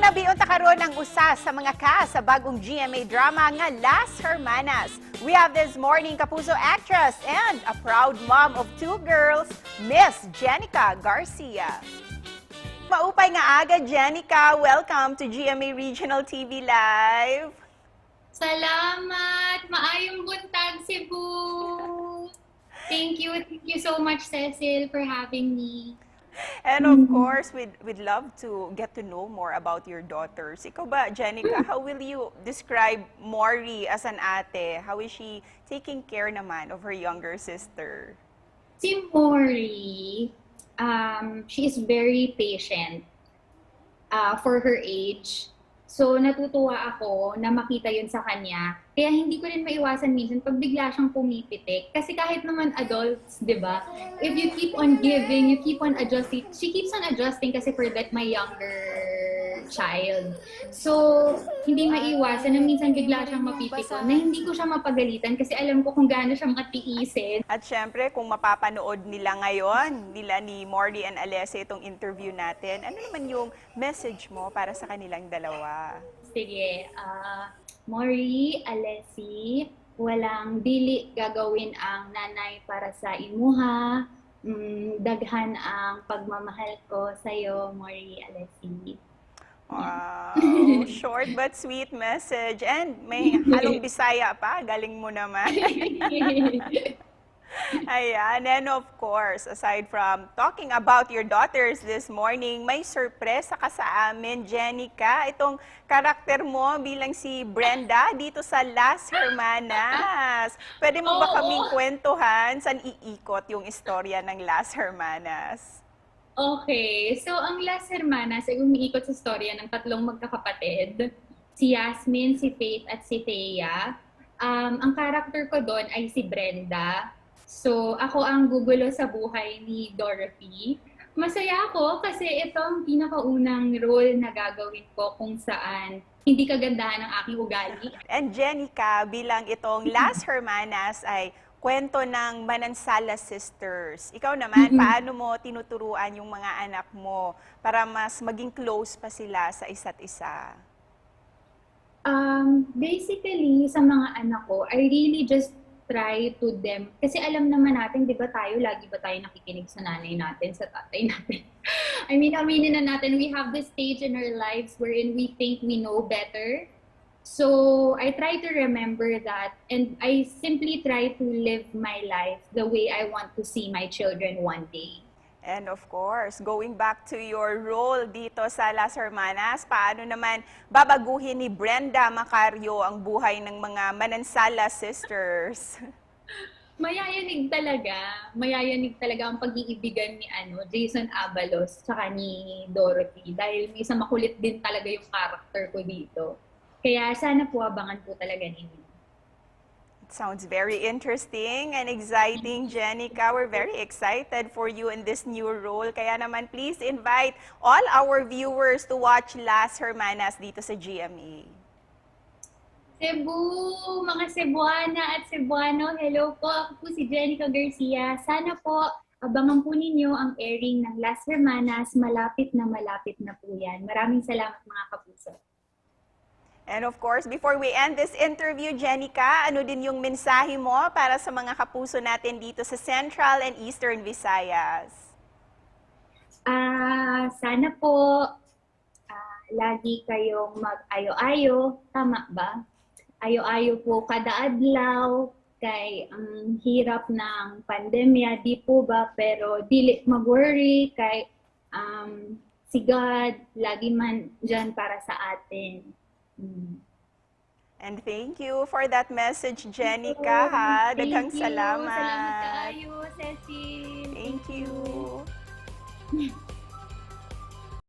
Labi unta karon ang usa sa mga cast sa bagong GMA drama nga Las Hermanas. We have this morning Kapuso actress and a proud mom of two girls, Miss Jenica Garcia. Maupay nga aga, Jenica. Welcome to GMA Regional TV Live. Salamat! Maayong buntag, Cebu! Thank you so much, Cecil, for having me. And of course, we'd love to get to know more about your daughters. Ikaw ba, Jenica, how will you describe Maury as an ate? How is she taking care naman of her younger sister? Si Mori, she is very patient for her age. So, natutuwa ako na makita yun sa kanya. Kaya hindi ko rin maiwasan minsan pag bigla siyang pumipitik. Kasi kahit naman adults, di ba? If you keep on giving, you keep on adjusting. She keeps on adjusting kasi for that my younger child. So, hindi maiwasan na minsan bigla siyang mapipikon na hindi ko siya mapagalitan kasi alam ko kung gaano siya matiisin. At syempre, kung mapapanood nila ngayon, nila ni Maury and Alessia itong interview natin, ano naman yung message mo para sa kanilang dalawa? Sige, Maury, Alessi, walang dili gagawin ang nanay para sa imuha. Daghan ang pagmamahal ko sa'yo, Maury, Alessi. Wow, short but sweet message. And may halong Bisaya pa, galing mo naman. Ayan, and of course, aside from talking about your daughters this morning, may sorpresa ka sa amin, Jenica. Itong karakter mo bilang si Brenda dito sa Las Hermanas. Pwede mo ba kaming kwentuhan saan iikot yung istorya ng Las Hermanas? Okay, so ang Las Hermanas ay umiikot sa storya ng tatlong magkakapatid, si Yasmin, si Faith, at si Thea. Ang character ko doon ay si Brenda. So ako ang gugulo sa buhay ni Dorothy. Masaya ako kasi ito ang pinakaunang role na gagawin ko kung saan hindi kagandahan ng aking ugali. And Jenica, bilang itong Las Hermanas ay kwento ng Manansala Sisters. Ikaw naman, paano mo tinuturuan yung mga anak mo para mas maging close pa sila sa isa't isa? Basically, sa mga anak ko, I really just try to them. Kasi alam naman natin, di ba lagi ba tayo nakikinig sa nanay natin, sa tatay natin? I mean, aminin na natin, we have this stage in our lives wherein we think we know better. So, I try to remember that and I simply try to live my life the way I want to see my children one day. And of course, going back to your role dito sa Las Hermanas, paano naman babaguhin ni Brenda Macario ang buhay ng mga Manansala Sisters? Mayayanig talaga ang pag-iibigan ni Jason Abalos tsaka ni Dorothy dahil isa makulit din talaga yung character ko dito. Kaya sana po abangan po talaga ninyo. It sounds very interesting and exciting, Jenica. We're very excited for you in this new role. Kaya naman, please invite all our viewers to watch Las Hermanas dito sa GMA. Cebu, mga Cebuana at Cebuano, hello po. Ako po si Jenica Garcia. Sana po abangan po ninyo ang airing ng Las Hermanas. Malapit na po yan. Maraming salamat mga kapuso. And of course, before we end this interview, Jenica, ano din yung mensahe mo para sa mga kapuso natin dito sa Central and Eastern Visayas? Sana po lagi kayong mag-ayo-ayo. Tama ba? Ayo-ayo po kada adlaw kay ang hirap ng pandemya, di po ba? Pero dili mag-worry kay si God lagi man dyan para sa atin. And thank you for that message, Jenica. Daghang salamat. Salamat kaayo, Cecil. Thank you.